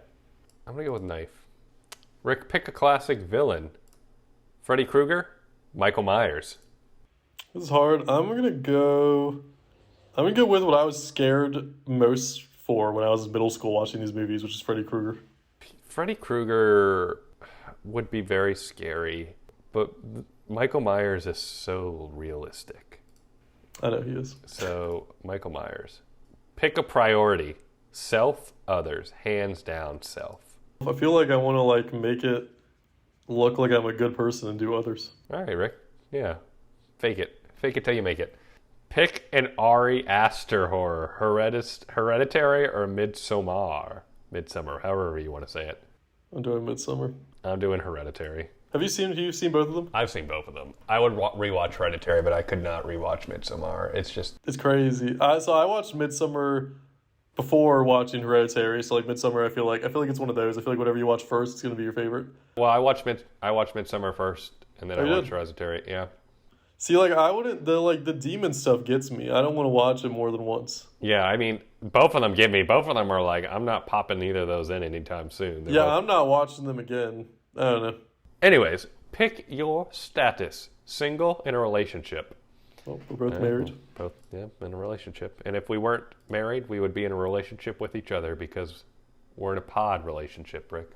I'm going to go with knife. Rick, pick a classic villain. Freddy Krueger, Michael Myers. This is hard. I'm gonna go with what I was scared most for when I was in middle school watching these movies, which is Freddy Krueger. Freddy Krueger would be very scary, but Michael Myers is so realistic. I know he is. So, Michael Myers. Pick a priority. Self, others. Hands down, self. I feel like I want to like make it look like I'm a good person and do others. All right, Rick. Yeah. Fake it. Fake it till you make it. Pick an Ari Aster horror. Hereditary or Midsommar. Midsummer, however you want to say it. I'm doing Midsummer. I'm doing Hereditary. Have you seen both of them? I've seen both of them. I would rewatch Hereditary, but I could not rewatch Midsommar. It's just It's crazy. So I watched Midsummer before watching Hereditary. So like Midsummer, I feel like it's one of those. I feel like whatever you watch first, it's gonna be your favorite. well, I watched Midsommar first, and then I you watched did? Hereditary. Yeah, See, like I wouldn't. The demon stuff gets me. I don't want to watch it more than once. yeah. I mean, both of them get me. Both of them are like, I'm not popping either of those in anytime soon. They're Yeah, both- I'm not watching them again. I don't know. Anyways, pick your status: single, in a relationship. Well, we're both married. Both, yeah, in a relationship. And if we weren't married, we would be in a relationship with each other because we're in a pod relationship, Rick.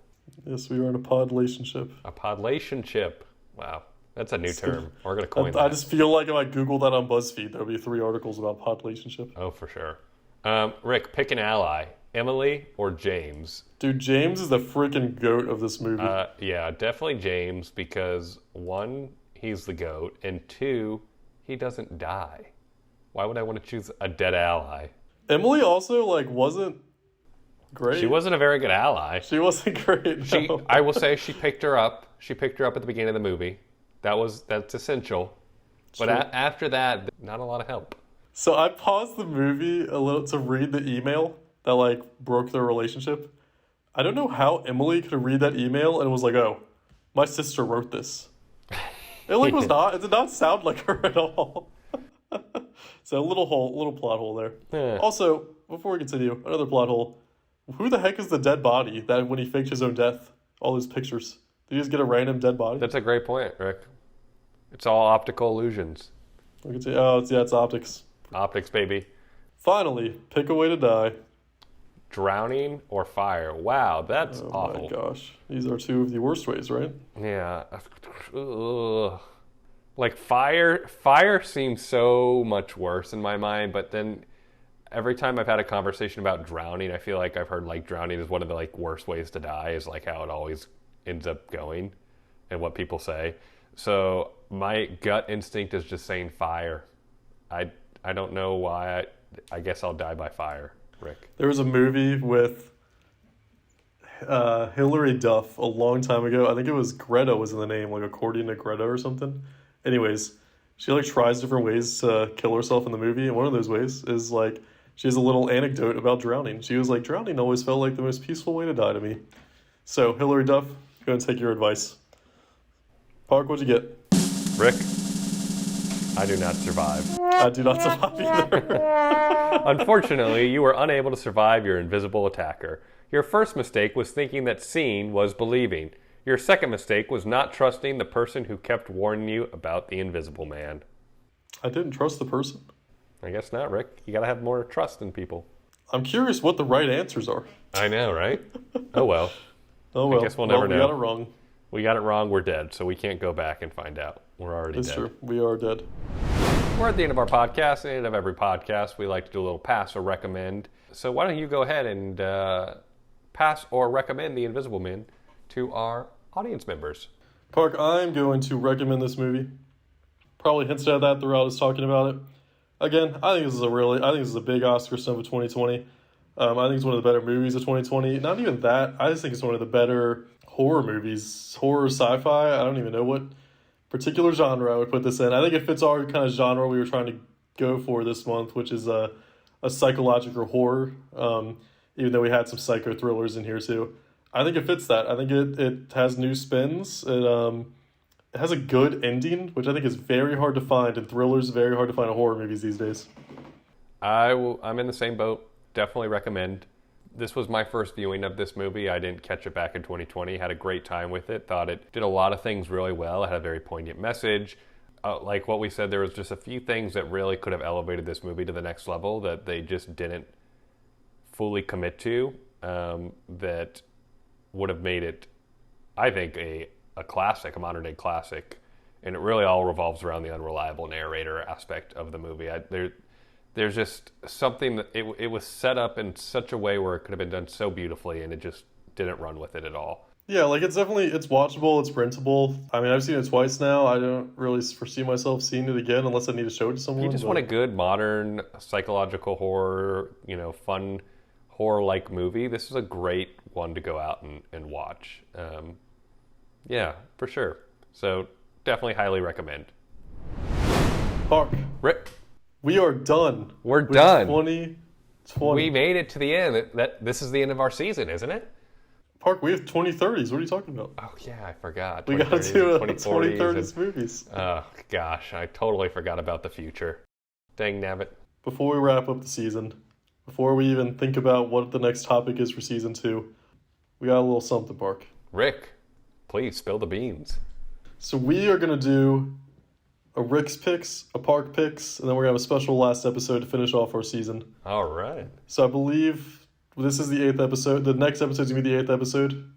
Yes, we are in a pod relationship. A podlationship. Wow, that's a new term. We're gonna coin that. I just feel like if I Google that on BuzzFeed, there'll be 3 articles about pod relationship. Oh, for sure. Rick, pick an ally: Emily or James. Dude, James is the freaking goat of this movie. Yeah, definitely James because 1, he's the goat, and 2, he doesn't die. Why would I want to choose a dead ally? Emily also like wasn't great. She wasn't a very good ally. She wasn't great. She, No. I will say, she picked her up. She picked her up at the beginning of the movie. That's essential. But True. after that, not a lot of help. So I paused the movie a little to read the email that like broke their relationship. I don't know how Emily could read that email and was like, "Oh, my sister wrote this." It like was not. It did not sound like her at all. So a little plot hole there. Yeah. Also, before we continue, another plot hole. Who the heck is the dead body that when he faked his own death? All those pictures. Did he just get a random dead body? That's a great point, Rick. It's all optical illusions. We can see. Oh, it's optics. Optics, baby. Finally, pick a way to die. Drowning or fire. Wow, that's Oh awful. my gosh, these are 2 of the worst ways, right? Yeah. Ugh. Like fire seems so much worse in my mind, but then every time I've had a conversation about drowning, I feel like I've heard like drowning is one of the like worst ways to die, is like how it always ends up going and what people say. So my gut instinct is just saying fire. I don't know why. I guess I'll die by fire, Rick. There was a movie with Hilary Duff a long time ago. I think it was Greta was in the name, like according to Greta or something. Anyways, she like tries different ways to kill herself in the movie, and one of those ways is like she has a little anecdote about drowning. She was like, drowning always felt like the most peaceful way to die to me. So Hilary Duff, go and take your advice. Park, what'd you get? Rick, I do not survive. I do not survive either. Unfortunately, you were unable to survive your invisible attacker. Your first mistake was thinking that seeing was believing. Your second mistake was not trusting the person who kept warning you about the Invisible Man. I didn't trust the person. I guess not, Rick. You gotta have more trust in people. I'm curious what the right answers are. I know, right? Oh well. Oh well. guess we'll never We know. got it wrong. We got it wrong, we're dead, so we can't go back and find out. We're already It's dead. true. We are dead. We're at the end of our podcast. At the end of every podcast, we like to do a little pass or recommend. So why don't you go ahead and pass or recommend The Invisible Man to our audience members? Park, I'm going to recommend this movie. Probably hinted at that throughout us talking about it. Again, I think this is a big Oscar snub of 2020. I think it's one of the better movies of 2020. Not even that. I just think it's one of the better horror movies. Horror, sci-fi. I don't even know what particular genre I would put this in. I think it fits our kind of genre we were trying to go for this month, which is a psychological horror. Even though we had some psycho thrillers in here too. I think it fits that. I think it has new spins. It has a good ending, which I think is very hard to find in thrillers, very hard to find in horror movies these days. I'm in the same boat. Definitely recommend. This was my first viewing of this movie. I didn't catch it back in 2020. Had a great time with it. Thought it did a lot of things really well. It had a very poignant message. Like what we said, there was just a few things that really could have elevated this movie to the next level that they just didn't fully commit to. That would have made it, I think, a classic, a modern day classic. And it really all revolves around the unreliable narrator aspect of the movie. There's just something that it was set up in such a way where it could have been done so beautifully, and it just didn't run with it at all. Yeah, like it's watchable, it's printable. I mean, I've seen it twice now. I don't really foresee myself seeing it again unless I need to show it to someone. You just want a good, modern, psychological horror, fun horror-like movie. This is a great one to go out and watch. Yeah, for sure. So definitely highly recommend. Park, Rick, we are done. we're with done. 2020. We made it to the end. This is the end of our season, isn't it? Park, we have 2030s. What are you talking about? Oh, yeah, I forgot. We got to do 2040s 2030s movies. Oh, gosh, I totally forgot about the future. Dang nabbit. Before we wrap up the season, before we even think about what the next topic is for season 2, we got a little something, Park. Rick, please spill the beans. So we are going to do a Rick's picks, a Park picks, and then we're going to have a special last episode to finish off our season. All right. So I believe this is the 8th episode. The next episode's going to be the 8th episode.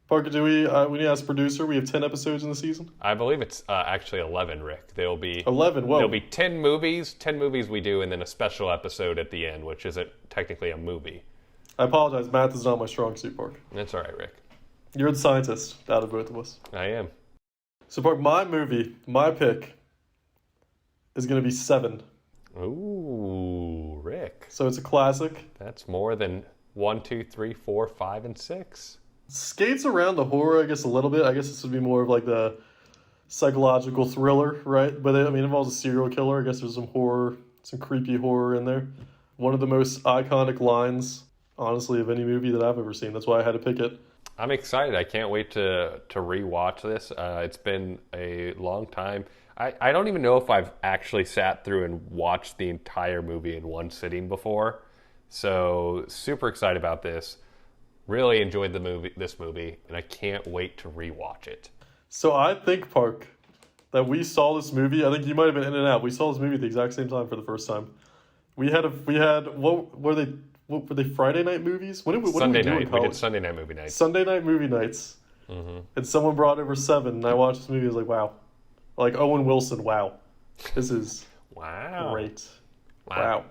Parker, we need to ask producer. We have 10 episodes in the season? I believe it's actually 11, Rick. There'll be 11, whoa. There'll be 10 movies. 10 movies we do, and then a special episode at the end, which isn't technically a movie. I apologize. Math is not my strong suit, Park. That's all right, Rick. You're the scientist out of both of us. I am. So, Park, my pick is going to be 7. Ooh, Rick. So it's a classic. That's more than 1, 2, 3, 4, 5, and 6. Skates around the horror, I guess, a little bit. I guess this would be more of like the psychological thriller, right? But it involves a serial killer. I guess there's some horror, some creepy horror in there. One of the most iconic lines, honestly, of any movie that I've ever seen. That's why I had to pick it. I'm excited. I can't wait to rewatch this. It's been a long time. I don't even know if I've actually sat through and watched the entire movie in one sitting before. So super excited about this. Really enjoyed this movie, and I can't wait to rewatch it. So I think, Park, that we saw this movie. I think you might have been in and out. We saw this movie at the exact same time for the first time. We had what were they Friday night movies? What Sunday did we do night. in college? We did Sunday night movie nights. Sunday night movie nights. Mm-hmm. And someone brought over 7, and I watched this movie. I was like, wow. Like Owen Wilson, wow. This is wow. Great. Wow.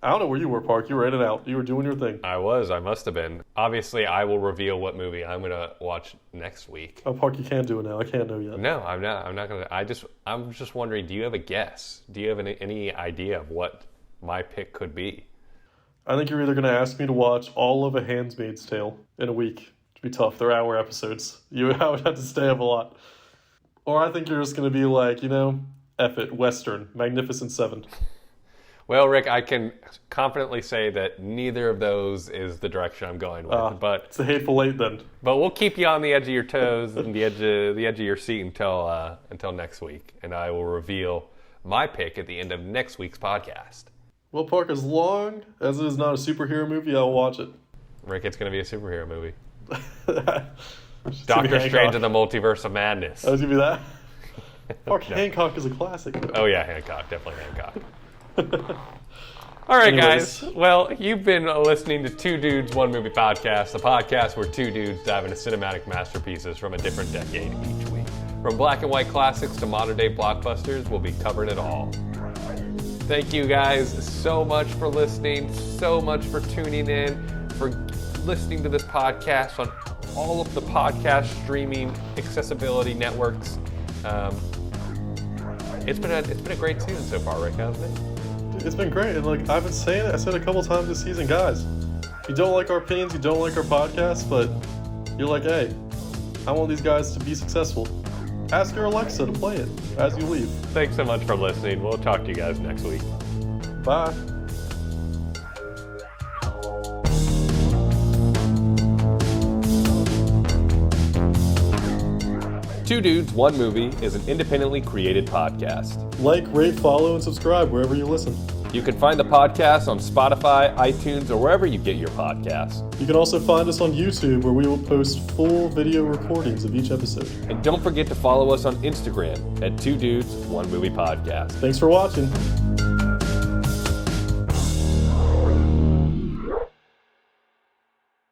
I don't know where you were, Park. You were in and out. You were doing your thing. I must have been. Obviously, I will reveal what movie I'm going to watch next week. Oh, Park, you can't do it now. I can't know yet. No, I'm not going to. I'm just wondering, do you have a guess? Do you have any idea of what my pick could be? I think you're either going to ask me to watch all of A Handmaid's Tale in a week. It'd be tough. They're hour episodes. I would have to stay up a lot. Or I think you're just going to be like, F it, Western, Magnificent Seven. Well, Rick, I can confidently say that neither of those is the direction I'm going with. But it's a Hateful Eight then. But we'll keep you on the edge of your toes and the edge of your seat until next week, and I will reveal my pick at the end of next week's podcast. Well, Park, as long as it is not a superhero movie, I'll watch it. Rick, it's going to be a superhero movie. Doctor Strange and the Multiverse of Madness. Oh, it's going to be that? Park, no. Hancock is a classic. Though. Oh, yeah, Hancock. Definitely Hancock. All right, guys. Well, you've been listening to Two Dudes, One Movie Podcast, the podcast where two dudes dive into cinematic masterpieces from a different decade each week. From black and white classics to modern-day blockbusters, we'll be covering it all. Thank you guys so much for listening, so much for tuning in, for listening to this podcast on all of the podcast streaming accessibility networks. It's been a great season so far, Rick, hasn't it? It's been great, and like I've been saying it, I said a couple times this season, guys, you don't like our opinions, you don't like our podcast, but you're like, hey, I want these guys to be successful. Ask your Alexa to play it as you leave. Thanks so much for listening. We'll talk to you guys next week. Bye. Two Dudes, One Movie is an independently created podcast. Like, rate, follow, and subscribe wherever you listen. You can find the podcast on Spotify, iTunes, or wherever you get your podcasts. You can also find us on YouTube, where we will post full video recordings of each episode. And don't forget to follow us on Instagram at Two Dudes, One Movie Podcast. Thanks for watching.